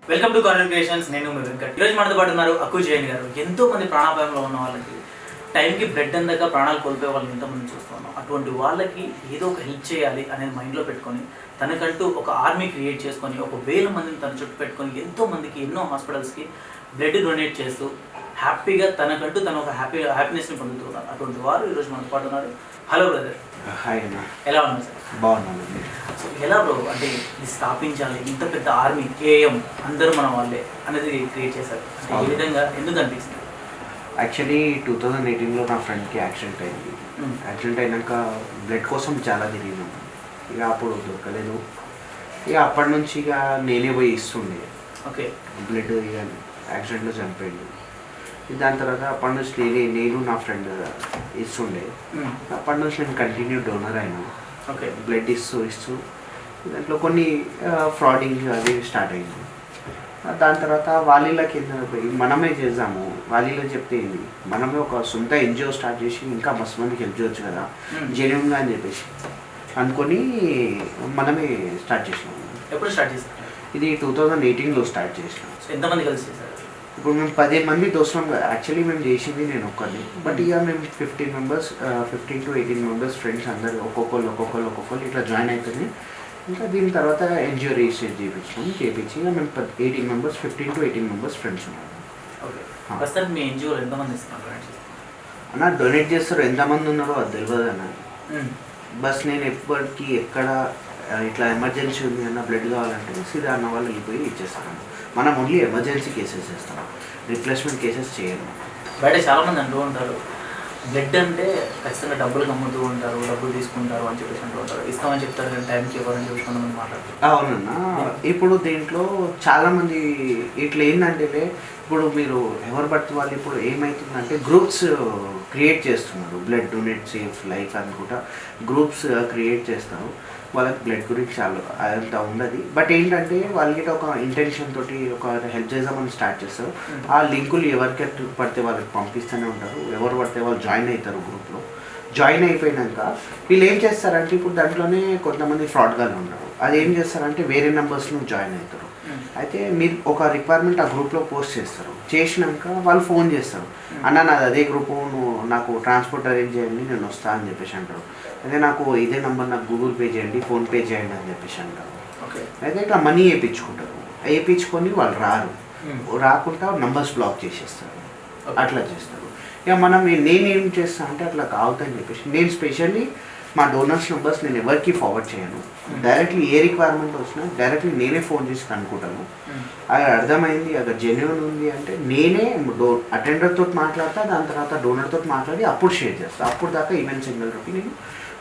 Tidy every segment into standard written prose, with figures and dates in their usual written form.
Welcome to corner creations. నేను మీ వెంకట్. ఈరోజు మనతో పాటు ఉన్నారు అక్కు జైన్ గారు. ఎంతో మంది ప్రాణాపాయంలో ఉన్న వాళ్ళకి, టైంకి బ్లడ్ అందక ప్రాణాలు కోల్పోయే వాళ్ళని ఎంతోమంది చూస్తున్నాం. అటువంటి వాళ్ళకి ఏదో ఒక హెల్ప్ చేయాలి అనేది మైండ్లో పెట్టుకొని తనకంటూ ఒక ఆర్మీ క్రియేట్ చేసుకొని 1,000 మందిని తన చుట్టూ పెట్టుకొని ఎంతో మందికి ఎన్నో హాస్పిటల్స్కి బ్లడ్ డొనేట్ చేస్తూ హ్యాపీగా తనకంటూ తను ఒక హ్యాపీనెస్ని పొందుతున్నారు. అటువంటి వారు ఈరోజు మనతో పాటు ఉన్నారు. Hello brother. హాయ్ అన్న. ఎలా ఉన్నారు సార్? బాగున్నాను. సో ఎలా బ్రో, అంటే ఇది స్థాపించాలి, ఇంత పెద్ద ఆర్మీ కేఎం అందరూ మన వాళ్ళే అనేది క్రియేట్ చేశారు, అంటే ఏ విధంగా ఎందుకు అనిపిస్తుంది? యాక్చువల్లీ 2018లో నా ఫ్రెండ్కి యాక్సిడెంట్ అయింది. యాక్సిడెంట్ అయినాక బ్లడ్ కోసం చాలా తిరిగినాం. ఇక అప్పుడు దొరకలేదు. ఇక అప్పటి నుంచి ఇక నేనే పోయి ఇస్తుండే. ఓకే. బ్లడ్ ఇక యాక్సిడెంట్లో చనిపోయింది. దాని తర్వాత అప్పటి నుంచి నేను నా ఫ్రెండ్ ఇస్తుండే. అప్పటి నుంచి నేను కంటిన్యూ డోనర్ అయినా. ఓకే. బ్లడ్ ఇస్తూ దాంట్లో కొన్ని ఫ్రాడింగ్ అది స్టార్ట్ అయింది. దాని తర్వాత వాలీలకి పోయి మనమే చేద్దాము, వాలీలో చెప్తే ఏంది, మనమే ఒక సొంత ఎన్జిఓ స్టార్ట్ చేసి ఇంకా మస్తు మందికి హెల్ప్ చేయొచ్చు కదా జెన్యూన్గా అని చెప్పేసి అనుకొని మనమే స్టార్ట్ చేసినాము. ఎప్పుడు స్టార్ట్ చేశారు? ఇది 2018లో స్టార్ట్ చేసినాం. ఎంతమంది కలిసి చేశారు? ఇప్పుడు మేము 10 మంది దోస్తున్నాం కదా. యాక్చువల్లీ మేము చేసింది నేను ఒక్కరిని, బట్ ఇక మేము 15 to 18 మెంబర్స్ ఫ్రెండ్స్ అందరు ఒక్కొక్కరు ఇట్లా జాయిన్ అవుతుంది. ఇంకా దీని తర్వాత ఎన్జిఓ రిజిస్టర్ చేయించి ఇక మేము 15 to 18 మెంబర్స్ ఫ్రెండ్స్ ఉన్నారు. ఓకే. ప్రస్తుతం మీ ఎన్జిఓలో ఎంతమంది ఇస్తున్నారు అన్న? డొనేట్ చేస్తారు, ఎంతమంది ఉన్నారో అది తెలియదు అన్న. బస్ నేను ఎప్పటికీ ఎక్కడ ఇట్లా ఎమర్జెన్సీ ఉంది అన్న, బ్లడ్ కావాలంటే సీదా అన్న వాళ్ళు వెళ్ళిపోయి ఇచ్చేస్తాను. మనం ఓన్లీ ఎమర్జెన్సీ కేసెస్ చేస్తాం, రిప్లేస్మెంట్ కేసెస్ చేయము. బయట చాలామంది అంటూ ఉంటారు, బ్లడ్ అంటే ఖచ్చితంగా డబ్బులు నమ్ముతూ ఉంటారు, డబ్బులు తీసుకుంటారు అని చెప్పేసి అంటూ ఉంటారు. ఇస్తామని చెప్తారు కానీ టైంకి ఇవ్వాలని చెప్పి కొంతమంది మాట్లాడుతారు. అవునన్నా. ఇప్పుడు దీంట్లో చాలామంది ఇట్లా ఏంటంటే, ఇప్పుడు మీరు ఎవరు పడితే వాళ్ళు ఇప్పుడు ఏమవుతుందంటే గ్రూప్స్ క్రియేట్ చేస్తున్నారు. బ్లడ్ డొనేట్ సేఫ్ లైఫ్ అనుకుంటా గ్రూప్స్ క్రియేట్ చేస్తారు. వాళ్ళకి బ్లడ్ గురించి చాలా అంత ఉండదు, బట్ ఏంటంటే వాళ్ళకి ఒక ఇంటెన్షన్ తోటి ఒక హెల్ప్ చేద్దామని స్టార్ట్ చేస్తారు. ఆ లింకులు ఎవరికి పడితే వాళ్ళకి పంపిస్తూనే ఉంటారు. ఎవరు పడితే వాళ్ళు జాయిన్ అవుతారు గ్రూప్లో. జాయిన్ అయిపోయినాక వీళ్ళు ఏం చేస్తారంటే, ఇప్పుడు దాంట్లోనే కొంతమంది ఫ్రాడ్గానే ఉన్నారు. అది ఏం చేస్తారంటే వేరే నెంబర్స్లో జాయిన్ అవుతారు. అయితే మీరు ఒక రిక్వైర్మెంట్ ఆ గ్రూప్లో పోస్ట్ చేస్తారు. చేసినాక వాళ్ళు ఫోన్ చేస్తారు, అన్న నాది అదే గ్రూపు, నువ్వు నాకు ట్రాన్స్పోర్ట్ అరేంజ్ చేయండి, నేను వస్తా అని చెప్పేసి అంటారు. అయితే నాకు ఇదే నెంబర్ నాకు గూగుల్ పే చేయండి, ఫోన్పే చేయండి అని చెప్పేసి అంటారు. అయితే ఇట్లా మనీ వేయించుకుంటారు. వేయించుకొని వాళ్ళు రాకుండా నంబర్స్ బ్లాక్ చేసేస్తారు. అట్లా చేస్తారు. ఇక నేనేం చేస్తాను అంటే అట్లా కావద్దని చెప్పేసి నేను స్పెషల్లీ మా డోనర్స్ నెంబర్స్ నేను ఎవరికి ఫార్వర్డ్ చేయను. డైరెక్ట్లీ ఏ రిక్వైర్మెంట్ వచ్చినా డైరెక్ట్లీ నేనే ఫోన్ చేసి కనుక్కుంటాను. అది అర్థమైంది, అక్కడ జెన్యూన్ ఉంది అంటే నేనే అటెండర్తో మాట్లాడతా, దాని తర్వాత డోనర్తో మాట్లాడి అప్పుడు షేర్ చేస్తాను. అప్పుడు దాకా ఈవెన్ సింగిల్ రూపీ నేను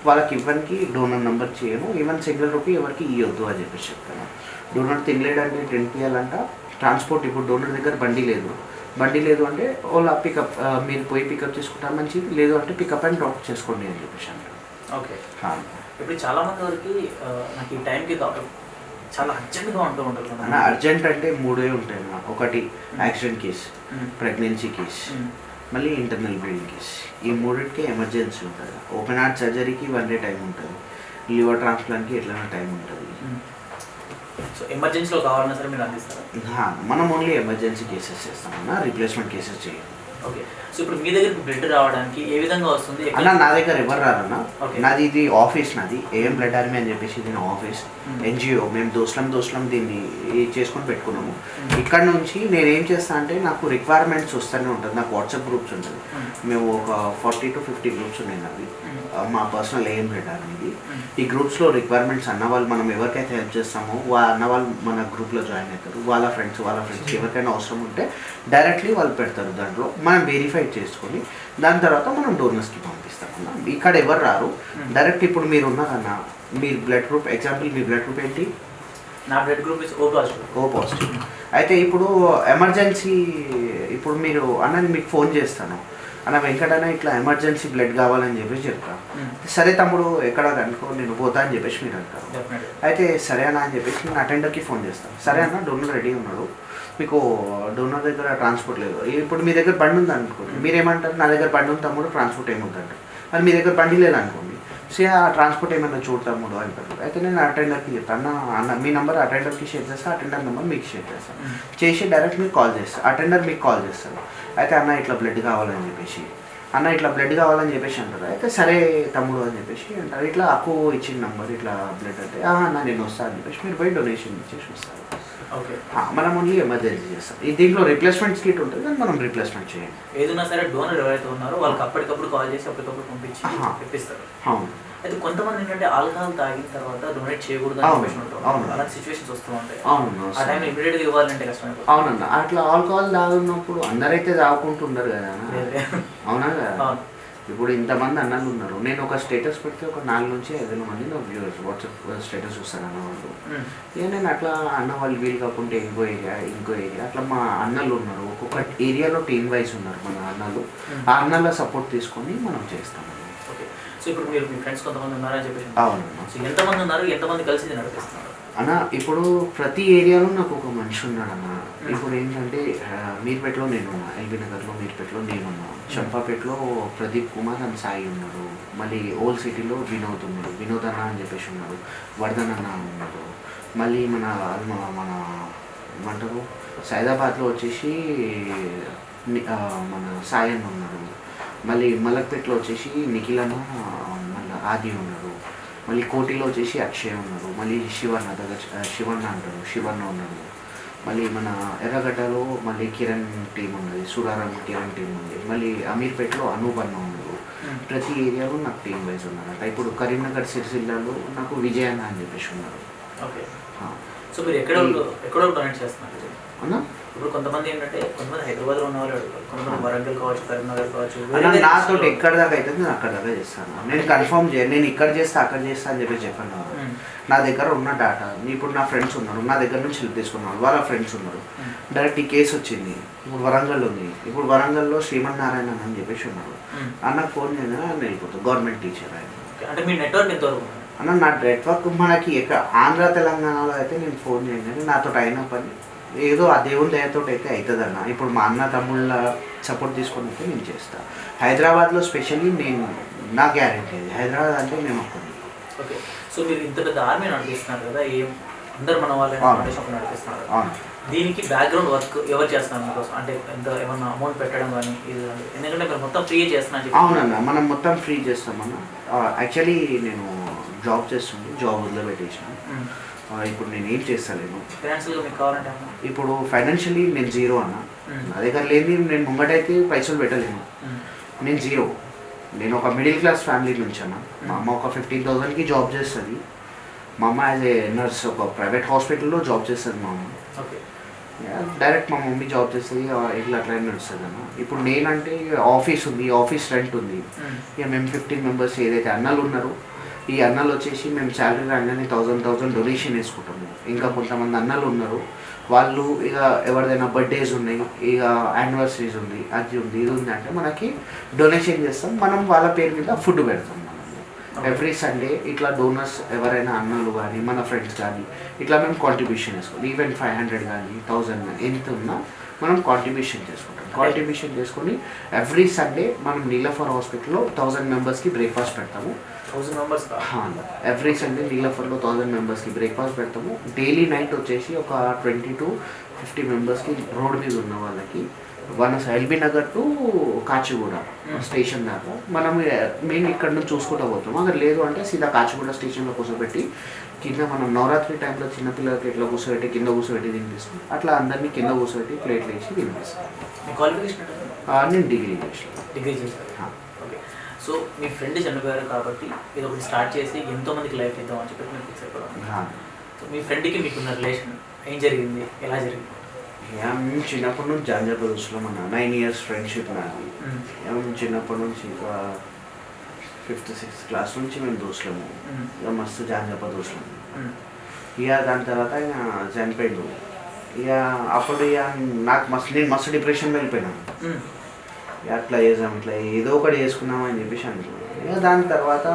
వాళ్ళకి ఇవ్వడానికి డోనర్ నెంబర్ చేయను. ఈవెన్ సింగిల్ రూపీ ఎవరికి ఇవ్వద్దు అని చెప్పేసి చెప్తాను. డోనర్ తినలేడంటే టెంట్ ఇవ్వాలంట. ట్రాన్స్పోర్ట్ ఇప్పుడు డోనర్ దగ్గర బండి లేదు అంటే వాళ్ళ పికప్ మీరు పోయి పికప్ చేసుకుంటారు మంచిది, లేదు అంటే పికప్ అండ్ డ్రాప్ చేసుకోండి అని చెప్పేసి అంటారు. ఓకే. ఇప్పుడు చాలామంది వరకు నాకు ఈ టైంకి చాలా అర్జెంట్గా ఉంటూ ఉంటారు కదా. అర్జెంట్ అంటే 3 ఉంటాయి అన్న. ఒకటి యాక్సిడెంట్ కేసు, ప్రెగ్నెన్సీ కేసు, మళ్ళీ ఇంటర్నల్ బ్లీడింగ్ కేసు. ఈ 3కి ఎమర్జెన్సీ ఉంటుంది. ఓపెన్ హార్ట్ సర్జరీకి 1 day టైం ఉంటుంది. లివర్ ట్రాన్స్ప్లాంట్కి ఎట్లైనా టైం ఉంటుంది. సో ఎమర్జెన్సీలో కావాలన్నా సరే మీరు అందిస్తారా? మనం ఓన్లీ ఎమర్జెన్సీ కేసెస్ చేస్తామన్నా, రిప్లేస్మెంట్ కేసెస్ చేయాలి. ఓకే. సో ఇప్పుడు మీ దగ్గర బ్లడ్ రావడానికి ఏ విధంగా వస్తుంది అన్న? నా దగ్గర ఎవరు రారన్నా. నాది ఇది ఆఫీస్, నాది ఏఎం బ్లడ్ ఆర్మీ అని చెప్పేసి ఇది నా ఆఫీస్, ఎన్జిఓ. మేము దోస్లం దీన్ని చేసుకొని పెట్టుకున్నాము. ఇక్కడ నుంచి నేను ఏం చేస్తాను అంటే నాకు రిక్వైర్మెంట్స్ వస్తూనే ఉంటుంది. నాకు వాట్సాప్ గ్రూప్స్ ఉంటుంది. మేము ఒక 40 to 50 గ్రూప్స్ ఉన్నాయి నావి, మా పర్సనల్ ఏఎం బ్లడ్ ఆర్మీది. ఈ గ్రూప్స్లో రిక్వైర్మెంట్స్ అన్నవాళ్ళు మనం ఎవరికైతే హెల్ప్ చేస్తామో అన్నవాళ్ళు మన గ్రూప్లో జాయిన్ అవుతారు. వాళ్ళ ఫ్రెండ్స్ ఎవరికైనా అవసరం ఉంటే డైరెక్ట్లీ వాళ్ళు పెడతారు. దాంట్లో మనం వెరిఫై చేసుకొని దాని తర్వాత మనం డోనర్స్కి పంపిస్తామన్నా. ఇక్కడ ఎవరు రారు. డైరెక్ట్ ఇప్పుడు మీరు ఉన్నారన్న, మీరు బ్లడ్ గ్రూప్, ఎగ్జాంపుల్ మీ బ్లడ్ గ్రూప్ ఏంటి? నా బ్లడ్ గ్రూప్ ఓ పాజిటివ్. అయితే ఇప్పుడు ఎమర్జెన్సీ, ఇప్పుడు మీరు అన్నది మీకు ఫోన్ చేస్తాను, అన్న వెంకటన్న ఇట్లా ఎమర్జెన్సీ బ్లడ్ కావాలని చెప్పేసి చెప్తాను. సరే తమ్ముడు ఎక్కడ అనుకో నేను పోతా అని చెప్పేసి మీరు అంటారు. అయితే సరే అన్న అని చెప్పేసి నేను అటెండర్కి ఫోన్ చేస్తాను. సరే అన్న డోనర్ రెడీ ఉన్నాడు, మీకు డోనర్ దగ్గర ట్రాన్స్పోర్ట్ లేదు. ఇప్పుడు మీ దగ్గర బండి ఉంది అనుకోండి, మీరేమంటారు? నా దగ్గర బండి ఉంది తమ్ముడు, ట్రాన్స్పోర్ట్ ఏముందంటారు. మరి మీ దగ్గర బండి లేదనుకోండి, ఆ ట్రాన్స్పోర్ట్ ఏమైనా చూడతాము అంటారు. అయితే నేను అటెండర్కి చెప్తాను, అన్న మీ నెంబర్ అటెండర్కి షేర్ చేస్తాను, అటెండర్ నెంబర్ మీకు షేర్ చేస్తాను, చేసి డైరెక్ట్ మీకు కాల్ చేస్తాను, అటెండర్ మీకు కాల్ చేస్తారు. అయితే అన్న ఇట్లా బ్లడ్ కావాలని చెప్పేసి, అన్న ఇట్లా బ్లడ్ కావాలని చెప్పేసి అంటారు. అయితే సరే తమ్ముడు అని చెప్పేసి అంటారు. ఇట్లా అక్కు ఇచ్చిన నెంబర్ ఇట్లా బ్లడ్ అంటే అన్న నేను వస్తాను అని చెప్పేసి మీరు పోయి డొనేషన్ ఇచ్చేసి వస్తారు. ఓకే, మనం ఓన్లీ ఎమర్జెన్సీ చేస్తాం. దీంట్లో రీప్లేస్మెంట్ కిట్ ఉంటుంది, కానీ మనం రీప్లేస్మెంట్ చేయండి. ఏదైనా సరే డోనర్ ఎవరైతే ఉన్నారో వాళ్ళకి అప్పటికప్పుడు కాల్ చేసి అప్పటికప్పుడు పంపించి తెప్పిస్తారు. అవును. అయితే కొంతమంది ఏంటంటే ఆల్కహాల్ తాగిన తర్వాత డొనేట్ చేయకూడదు అని చెప్పేసి ఉంటారు. అలాంటి సిచ్యువేషన్స్ వస్తూ ఉంటాయి. అవును, ఆ టైంలో ఇమీడియట్గా ఇవ్వాలంటే కష్టం. అవునన్నా, అట్లా ఆల్కహాల్ తాగున్నప్పుడు అందరైతే తాగుకుంటుండరు కదా. అవునా కదా. ఇప్పుడు ఇంతమంది అన్నలు ఉన్నారు, నేను ఒక స్టేటస్ పెడితే ఒక 4 నుంచి 5 మంది నా వ్యూవర్స్ వాట్సాప్ స్టేటస్ చూస్తారు అన్న వాళ్ళు. ఇక నేను అట్లా అన్న వాళ్ళు వీలు కాకుంటే ఇంకో ఏరియా అట్లా మా అన్నలు ఉన్నారు, ఒక్కొక్క ఏరియాలో టీమ్ వైజ్ ఉన్నారు మన అన్నలు. ఆ అన్నల సపోర్ట్ తీసుకొని మనం చేస్తాం. ఓకే, సో ఇప్పుడు మీరు మీ ఫ్రెండ్స్ కొంతమంది ఉన్నారని చెప్పేసి. అవునన్నా. సో ఎంతమంది ఉన్నారు, ఎంతమంది కలిసి ఇది నడిపిస్తున్నారు అన్న? ఇప్పుడు ప్రతి ఏరియాలో నాకు ఒక మనిషి ఉన్నాడన్న. ఇప్పుడు ఏంటంటే మీర్పేటలో నేనున్నా, ఎల్బీ నగర్లో మీర్పేటలో నేనున్నా, చంపాపేటలో ప్రదీప్ కుమార్ అండ్ సాయి ఉన్నారు, మళ్ళీ ఓల్డ్ సిటీలో వినోద్ ఉన్నాడు, వినోద్ అన్న అని చెప్పేసి ఉన్నాడు, వర్ధన్ అన్న ఉన్నాడు, మళ్ళీ మన ఏమంటారు సైదాబాద్లో వచ్చేసి మన సాయి అన్న ఉన్నాడు, మళ్ళీ మలక్పేటలో వచ్చేసి నిఖిల్ అన్న, మళ్ళీ ఆది ఉన్నాడు, మళ్ళీ కోటిలో వచ్చేసి అక్షయ్ ఉన్నారు, మళ్ళీ శివన్న శివన్న అంటారు, శివన్న ఉన్నాడు, మళ్ళీ మన ఎర్రగడ్డలో మళ్ళీ కిరణ్ టీం ఉన్నది, సురారం కిరణ్ టీం ఉంది, మళ్ళీ అమీర్పేటలో అనూపన్న ఉన్నారు. ప్రతి ఏరియాలో నాకు టీం వైజ్ ఉన్నారట. ఇప్పుడు కరీంనగర్ సిరిసిల్లాలో నాకు విజయ్ అన్న అని చెప్పేసి ఉన్నారు. ఓకే, సో మీరు ఎక్కడో డొనేట్ చేస్తున్నారు అన్నా? ఇప్పుడు కొంతమంది ఏంటంటే కొంతమంది హైదరాబాద్లో ఉన్న వాళ్ళు, కొంతమంది వరంగల్ కావచ్చు, కరీంనగర్ కావచ్చు. నాతో ఎక్కడ దాకా అయితే నేను అక్కడ దాకా చేస్తాను. నేను కన్ఫర్మ్ చేయను, నేను ఇక్కడ చేస్తా అక్కడ చేస్తా అని చెప్పి చెప్పాను. నా దగ్గర ఉన్న డేటా, ఇప్పుడు నా ఫ్రెండ్స్ ఉన్నారు, నా దగ్గర నుంచి హెల్ప్ తీసుకున్నారు, వాళ్ళ ఫ్రెండ్స్ ఉన్నారు. డైరెక్ట్ ఈ కేసు వచ్చింది, ఇప్పుడు వరంగల్ ఉంది, ఇప్పుడు వరంగల్లో శ్రీమన్నారాయణ అని చెప్పేసి ఉన్నారు. అన్నకు ఫోన్ చేయగా వెళ్ళిపోతుంది, గవర్నమెంట్ టీచర్ ఆయన. అంటే మీ నెట్వర్క్ ఎంతవరకు అన్న? నా నెట్వర్క్ మనకి ఆంధ్ర తెలంగాణలో అయితే నేను ఫోన్ చేయగానే నాతో అయిన పని ఏదో ఆ దేవుని దయతో అయితే అవుతుందన్న. ఇప్పుడు మా అన్న తమ్ముళ్ళ సపోర్ట్ తీసుకొని అయితే నేను చేస్తాను. హైదరాబాద్లో స్పెషల్లీ నేను నా గ్యారెంటీ అది, హైదరాబాద్ అంటే మేము అక్కడ. ఓకే, సో మీరు ఇంత పెద్ద ఆర్మీ నడిపిస్తున్నారు కదా, అందరు మన వాళ్ళని నడిపిస్తున్నారు. దీనికి బ్యాక్గ్రౌండ్ వర్క్ ఎవరు చేస్తున్నారు మీకోసం? అంటే ఎంత ఏమన్నా అమౌంట్ పెట్టడం కానీ ఇది, ఎందుకంటే మీరు మొత్తం ఫ్రీ చేస్తున్నారు. అవునన్నా, మనం మొత్తం ఫ్రీ చేస్తామన్నా. యాక్చువల్లీ నేను జాబ్ చేస్తుంది, జాబ్ వదిలిపెట్టేసాను. ఇప్పుడు నేను ఏం చేస్తాను ఫైనాన్షియల్గా మీకు కావాలంటే? ఇప్పుడు ఫైనాన్షియలీ నేను జీరో అన్న. నా దగ్గర లేని నేను ముంగటైతే పైసలు పెట్టలేను, నేను జీరో. నేను ఒక మిడిల్ క్లాస్ ఫ్యామిలీ నుంచి అన్న. మా అమ్మ ఒక 15,000కి జాబ్ చేస్తుంది. మా అమ్మ యాజ్ ఏ నర్స్ ఒక ప్రైవేట్ హాస్పిటల్లో జాబ్ చేస్తుంది మా అమ్మ. ఓకే, డైరెక్ట్ మా మమ్మీ జాబ్ చేస్తుంది, ఇట్లా అట్లా నడుస్తుంది అన్న. ఇప్పుడు నేనంటే ఆఫీస్ ఉంది, ఆఫీస్ రెంట్ ఉంది. ఇక మేము 15 మెంబర్స్ ఏదైతే అన్నలు ఉన్నారో, ఈ అన్నలు వచ్చేసి మేము శాలరీ రాగానే 1000 డొనేషన్ వేసుకుంటాము. ఇంకా కొంతమంది అన్నలు ఉన్నారు, వాళ్ళు ఇక ఎవరిదైనా బర్త్డేస్ ఉన్నాయి, ఇక యానివర్సరీస్ ఉంది, అది ఉంది, ఇది ఉంది అంటే మనకి డొనేషన్ చేస్తాం. మనం వాళ్ళ పేరు మీద ఫుడ్ పెడతాం. మనం ఎవ్రీ సండే ఇట్లా డోనర్స్ ఎవరైనా అన్నలు కానీ మన ఫ్రెండ్స్ కానీ ఇట్లా మేము కాంట్రిబ్యూషన్ వేసుకోవాలి. ఈవెన్ 500 కానీ 1000 కానీ ఎంత ఉన్నా మనం కాంట్రిబ్యూషన్ చేసుకుంటాం. కాంట్రిబ్యూషన్ చేసుకొని ఎవ్రీ సండే మనం నీలఫర్ హాస్పిటల్లో 1000 మెంబర్స్కి బ్రేక్ఫాస్ట్ పెడతాము. 1000 మెంబర్స్ ఎవ్రీ సండే నీలఫర్లో 1000 మెంబర్స్కి బ్రేక్ఫాస్ట్ పెడతాము. డైలీ నైట్ వచ్చేసి ఒక 20 to 50 మెంబర్స్కి రోడ్ మీద ఉన్న వాళ్ళకి ఎల్బీ నగర్ టు కాచిగూడ స్టేషన్ దాకా మేము ఇక్కడ నుంచి చూసుకుంటూ పోతాము. అక్కడ లేదు అంటే సీదా కాచిగూడ స్టేషన్లో కూర్చోబెట్టి కింద మనం నవరాత్రి టైంలో చిన్నపిల్లలకి ఎట్లా కూర్చోబెట్టి కింద కూర్చోబెట్టి తినిపిస్తాం, అట్లా అందరినీ కింద కూర్చోబెట్టి ప్లేట్లు వేసి తినిపిస్తాం. నేను డిగ్రీ చేశాను. ఓకే, సో మీ ఫ్రెండ్ చనిపోయారు కాబట్టి ఇది ఒకటి స్టార్ట్ చేసి ఎంతోమందికి లైఫ్ ఇద్దాం అని చెప్పి మీరు ఫిక్స్ అయిపోయారు. సో మీ ఫ్రెండ్కి మీకున్న రిలేషన్ ఏం జరిగింది, ఎలా జరిగింది? మేము చిన్నప్పటి నుంచి జాంజా దోస్తులం అన్న. 9 years ఫ్రెండ్షిప్ నాది. మేము చిన్నప్పటి నుంచి ఒక 5th 6th క్లాస్ నుంచి మేము దోస్తులము. ఇక మస్తు జాంజాప దోస్తులము. ఇక దాని తర్వాత ఇక చనిపోయిండు. ఇక అప్పుడు ఇక నేను మస్తు డిప్రెషన్లో వెళ్ళిపోయినాను. ఇక అట్లా చేసాం, ఇట్లా ఏదో ఒకటి చేసుకున్నామని అని చెప్పేసి అనుకున్నాను. ఇక దాని తర్వాత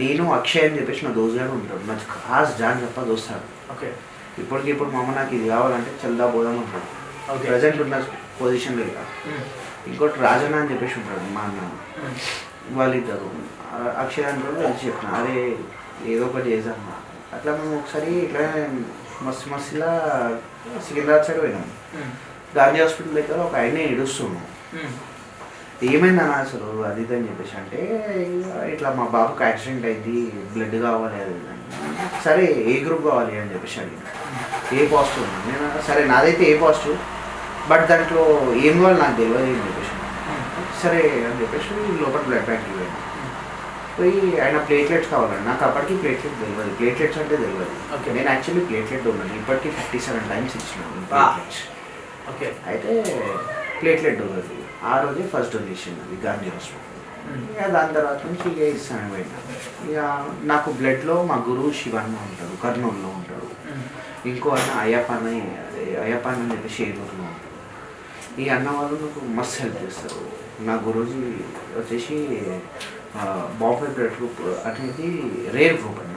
నేను అక్షయ్ అని చెప్పేసి నా దోస్తుగాడు ఉంటాడు, నా ఖాస్ జాంజాప దోస్తాడు. ఓకే, ఇప్పుడు మా అమ్మ నాకు ఇది కావాలంటే చల్దా పోదాం ఉంటాడు. ప్రజెంట్ ఉన్న పొజిషన్లో ఇక ఇంకోటి రాజన్న అని చెప్పేసి ఉంటాడు మా అన్న. వాళ్ళిద్దరు అక్షయ్ అంటారు వెళ్ళి చెప్పిన అరే ఏదో ఒకటి చేద్దాం. అట్లా మేము ఒకసారి ఇట్లా మస్తులా సికింద్రాబాద్ సైడ్ పోయినాం. గాంధీ హాస్పిటల్ దగ్గర ఒక ఆయన ఏడుస్తున్నాం. ఏమైందన్న అసలు అది ఇది అని చెప్పేసి అంటే ఇట్లా మా బాబుకి యాక్సిడెంట్ అయింది, బ్లడ్ కావాలి అది ఇది అని. సరే ఏ గ్రూప్ కావాలి అని చెప్పేసి అడిగిన. ఏ పాజిటివ్ ఉంది. నేను సరే నాదైతే ఏ పాజిటివ్, బట్ దాంట్లో ఏం కావాలి నాకు తెలియదు అని చెప్పేసి. సరే అని చెప్పేసి లోపల బ్లడ్ బ్యాంక్కి పోయాను. పోయి ఆయన ప్లేట్లెట్స్ కావాలండి. నాకు అప్పటికి ప్లేట్లెట్ తెలియదు, ప్లేట్లెట్స్ అంటే తెలియదు. నేను యాక్చువల్లీ ప్లేట్లెట్ ఉన్నాను, ఇప్పటికీ 57 times ఇచ్చినాను ప్లేట్లెట్స్. ఓకే. అయితే ప్లేట్లెట్ ఉన్నది ఆ రోజే ఫస్ట్ డొనేషన్ అది గాంధీ హాస్పిటల్. ఇక దాని తర్వాత నుంచి ఇక ఇస్తాను పోయినా. ఇక నాకు బ్లడ్లో మా గురువు శివన్న ఉంటాడు, కర్నూలులో ఉంటాడు. ఇంకో అన్న అయ్యప్ప అని చెప్పేసి ఏలూరులో ఉంటాడు. ఈ అన్న వాళ్ళు నాకు మస్తు హెల్ప్ చేస్తారు. నా గురూజీ వచ్చేసి బాంబే బ్లడ్ గ్రూప్ అనేది రేర్ గ్రూప్ అన్న.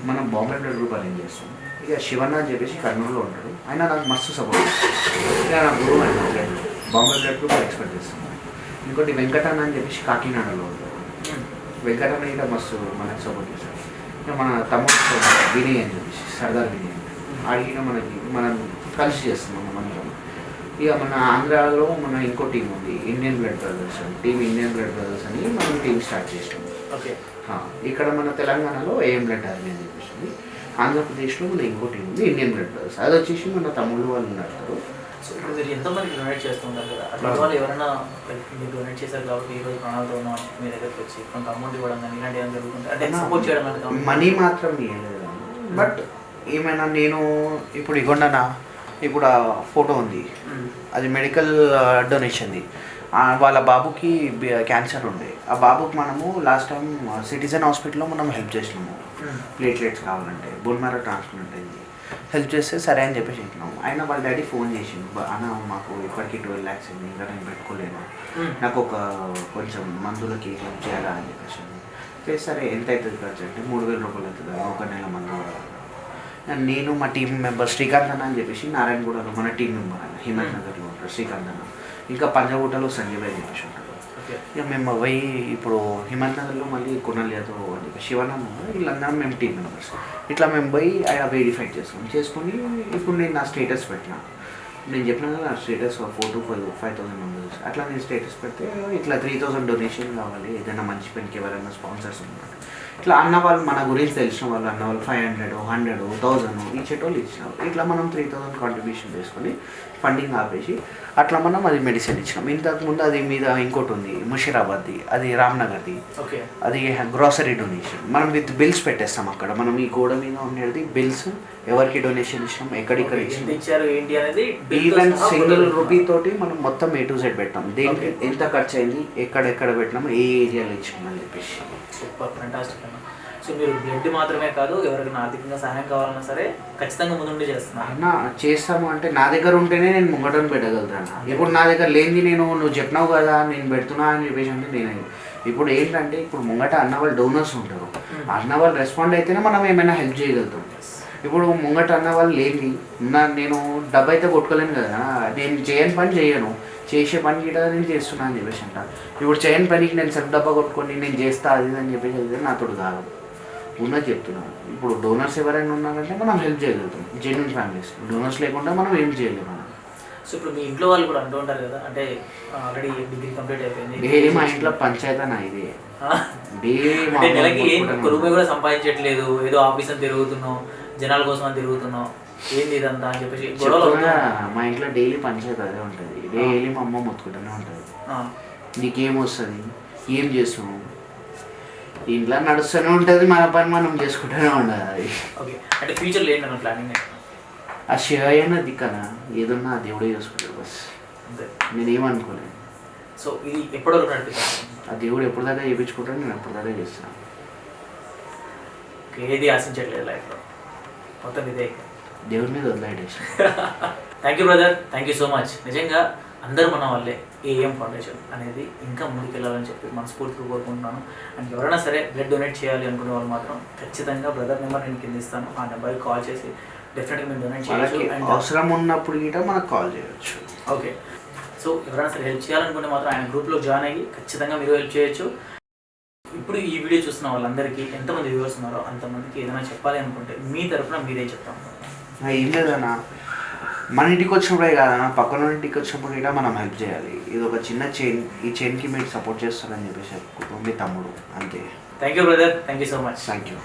మనం బాంబే బ్లడ్ గ్రూప్ అరేంజ్ చేస్తాం. ఇక శివన్న అని చెప్పేసి కర్నూలులో ఉంటాడు. ఆయన నాకు మస్తు సపోర్ట్ చేస్తాడు. ఇక నా గురువు ఆయన blood Bombay blood group expect చేస్తాం. ఇంకోటి వెంకటన్న అని చెప్పేసి కాకినాడలో ఉంటాడు. వెంకటన్న ఇక మస్తు మనకు సపోర్ట్ చేస్తాడు. ఇక మన తమ్ముడు వినయ్ అని చెప్పేసి సర్దార్ వినయ్ అడిగిన మనం కలిసి చేస్తున్నాం మనతో. ఇక మన ఆంధ్రాలో మన ఇంకో టీం ఉంది, ఇండియన్ బ్లడ్ బ్రదర్స్ అని. ఇండియన్ బ్లడ్ బ్రదర్స్ అని మనం టీం స్టార్ట్ చేసాం. ఓకే. ఇక్కడ మన తెలంగాణలో ఏఎం బ్లడ్ ఆర్మీ అని చెప్పేసి, ఆంధ్రప్రదేశ్లో మన ఇంకో టీం ఉంది ఇండియన్ బ్లడ్ బ్రదర్స్. అది వచ్చేసి మన తమ్ముళ్ళు వాళ్ళు ఉన్నారు. సో ఇప్పుడు మీరు ఎంతోమందికి డొనేట్ చేస్తుంటారు కదా, అట్లా వాళ్ళు ఎవరైనా మీరు డొనేట్ చేశారు కాబట్టి ఈరోజు ప్రాణాలతో ఉన్న మీ దగ్గరికి వచ్చి కొంత అమౌంట్ ఇవ్వడం కానీ ఇలాంటి ఏమైనా జరుగుతుంటే అంటే సపోర్ట్ చేయడం అంటే మనీ మాత్రం ఇవ్వలేదు. బట్ ఏమైనా నేను ఇప్పుడు ఇగొండనా ఇప్పుడు ఆ ఫోటో ఉంది, అది మెడికల్ డొనేషన్ది. వాళ్ళ బాబుకి క్యాన్సర్ ఉండే. ఆ బాబుకి మనము లాస్ట్ టైం సిటిజన్ హాస్పిటల్లో మనం హెల్ప్ చేసినాము. ప్లేట్లెట్స్ కావాలంటే బోన్ మ్యారో ట్రాన్స్ప్లాంట్ అయింది. హెల్ప్ చేస్తే సరే అని చెప్పేసి ఇంటున్నాము. అయినా వాళ్ళ డాడీ ఫోన్ చేసిండు, అన్న మాకు ఇప్పటికీ 12 lakhs అయింది, ఇంకా నేను పెట్టుకోలేను, నాకు ఒక కొంచెం మందులకి హెల్ప్ చేయాలా అని చెప్పేసి. సరే ఎంత అవుతుంది ఖర్చు అంటే 3,000 రూపాయలు అవుతుంది ఒక నెల మందు. నేను మా టీం మెంబర్ శ్రీకాంత్ అన్న అని చెప్పేసి నారాయణగూడలో మన టీం మెంబర్ అన్న హిమాయత్ నగర్లో ఉంటారు శ్రీకాంత్ అన్న. ఇంకా పంజాగుట్టలో సంజయ్ అని చెప్పేసి ఉంటారు. ఇక మేము పోయి ఇప్పుడు హిమాయత్ నగర్లో మళ్ళీ కునాల్ యాదవ్ అని శివన్న వీళ్ళందరం మేము టీం మెంబర్స్. ఇట్లా మేము పోయి ఆయన వెరిఫై చేసుకొని ఇప్పుడు నేను నా స్టేటస్ పెట్టిన. నేను చెప్పిన కదా నా స్టేటస్ 4 to 5,000 మెంబర్స్. అట్లా నేను స్టేటస్ పెడితే ఇట్లా 3,000 డొనేషన్ కావాలి, ఏదైనా మంచి పనికి ఎవరైనా స్పాన్సర్స్ ఉన్నారు. ఇట్లా అన్న వాళ్ళు మన గురించి తెలిసిన వాళ్ళు అన్న వాళ్ళు 500, 100, 1000 ఇచ్చేటోళ్ళు ఇచ్చినారు. ఇట్లా మనం 3,000 కాంట్రిబ్యూషన్ చేసుకొని ఫండింగ్ ఆపేసి అట్లా మనం అది మెడిసిన్ ఇచ్చినాం. ఇంతకుముందు అది మీద ఇంకోటి ఉంది ముషీరాబాద్ది, అది రామ్నగర్ది. ఓకే. అది గ్రాసరీ డొనేషన్. మనం విత్ బిల్స్ పెట్టేస్తాం అక్కడ. మనం ఈ గోడ మీద ఉండేది బిల్స్, ఎవరికి డొనేషన్ ఇచ్చినాం, ఎక్కడిక్కడ ఇచ్చారు ఏంటి అనేది. ఈవెన్ సింగిల్ రూపీ తోటి మనం మొత్తం A to Z పెట్టాం. దేనికి ఎంత ఖర్చు అయింది, ఎక్కడెక్కడ పెట్టినాం, ఏ ఏరియాలో ఇచ్చినాం అని చెప్పేసి. సూపర్, ఫ్యాంటాస్టిక్ అన్న. సో మీరు బ్లడ్ మాత్రమే కాదు, ఎవరికైనా ఆర్థికంగా సహాయం కావాలన్నా సరే ఖచ్చితంగా ముందుండి చేస్తున్నారు అన్న. చేస్తాము అంటే నా దగ్గర ఉంటేనే నేను ముంగటను పెట్టగలుగుతాను. ఇప్పుడు నా దగ్గర లేనిది నువ్వు చెప్పినావు కదా నేను పెడుతున్నా అని చెప్పేసి అంటే నేను ఇప్పుడు ఏంటంటే ఇప్పుడు ముంగట అన్న వాళ్ళు డోనర్స్ ఉంటారు. అన్న వాళ్ళు రెస్పాండ్ అయితేనే మనం ఏమైనా హెల్ప్ చేయగలుగుతాం. ఇప్పుడు ముంగట అన్న వాళ్ళు లేని నేను డబ్బు అయితే కొట్టుకోలేను కదా. నేను చేయని పని చేయను, చేసే పని కూడా నేను చేస్తున్నా అని చెప్పేసి అంట. ఇప్పుడు చేయని పనికి నేను సెల్ఫ్ డబ్బా కొట్టుకొని నేను చేస్తా అది అని చెప్పేసి అయితే నాతో కాదు. ఉన్నది చెప్తున్నాను. ఇప్పుడు డోనర్స్ ఎవరైనా ఉన్నారంటే మనం హెల్ప్ చేయగలుగుతాం. Genuine families. డోనర్స్ లేకుండా మనం ఏం చేయలేము. సో ఇప్పుడు మీ ఇంట్లో వాళ్ళు కూడా అంటూ ఉంటారు కదా, అంటే ఆల్రెడీ డిగ్రీ కంప్లీట్ అయిపోయింది, డైలీ మా ఇంట్లో పంచాయతీ నా ఇది అంటే నెలకి ఏం రూపాయి కూడా సంపాదించట్లేదు, ఏదో ఆఫీస్ అని తిరుగుతున్నావు, జనాల కోసం అని తిరుగుతున్నావు, ఏంది ఇదంతా అని చెప్పేసి మా ఇంట్లో డైలీ పంచాయతీ అదే ఉంటుంది. డైలీ మా అమ్మ మొత్తుకుంటూనే ఉంటుంది, నీకేం వస్తుంది, ఏం చేస్తున్నావు, ఇంట్లో నడుస్తూనే ఉంటుంది, మన పని మనం చేసుకుంటూనే ఉండాలి. ఓకే. అంటే ఫ్యూచర్లో ఏంటన్నా ప్లానింగ్? ఆ శివయ్యన దిక్కన ఏదన్నా దేవుడే చూసుకుంటాడు బస్. నేనేమనుకోలేదు. సో ఇది ఎప్పటివరకు నడిపిస్తాను? ఆ దేవుడు ఎప్పుడు దాకా చేయించుకుంటాడు, నేను ఎప్పుడు దాకా చేస్తాను. ఏది ఆశించట్లేదు లైఫ్లో, మొత్తం ఇదే దేవుడి మీద వదిలేసి. Thank you brother, thank you so much. నిజంగా అందరూ మన వాళ్ళే. ఏఎం ఫౌండేషన్ అనేది ఇంకా ముందుకెళ్ళాలని చెప్పి మనస్ఫూర్తిగా కోరుకుంటున్నాను. అండ్ ఎవరైనా సరే బ్లడ్ డొనేట్ చేయాలి అనుకునే వాళ్ళు మాత్రం ఖచ్చితంగా బ్రదర్ నెంబర్ నేను కింద ఇస్తాను, ఆ నెంబర్కి కాల్ చేసి డెఫినెట్గా మేము డొనేట్ చేయొచ్చు. అండ్ అవసరం ఉన్నప్పుడు గిట్ట మనకు కాల్ చేయొచ్చు. ఓకే. సో ఎవరైనా సరే హెల్ప్ చేయాలనుకుంటే మాత్రం ఆయన గ్రూప్లో జాయిన్ అయ్యి ఖచ్చితంగా మీరు హెల్ప్ చేయొచ్చు. ఇప్పుడు ఈ వీడియో చూస్తున్న వాళ్ళందరికీ ఎంతమంది వ్యూవర్స్ ఉన్నారో అంతమందికి ఏదైనా చెప్పాలి అనుకుంటే మీ తరపున మీరే చెప్తాం. ఏం లేదన్నా, మన ఇంటికి వచ్చినప్పుడే కాదన్నా, పక్కన ఇంటికి వచ్చినప్పుడు కూడా మనం హెల్ప్ చేయాలి. ఇది ఒక చిన్న చైన్, ఈ చైన్కి మీరు సపోర్ట్ చేస్తారని చెప్పేసి మీ తమ్ముడు అంతే. Thank you brother, thank you so much. Thank you.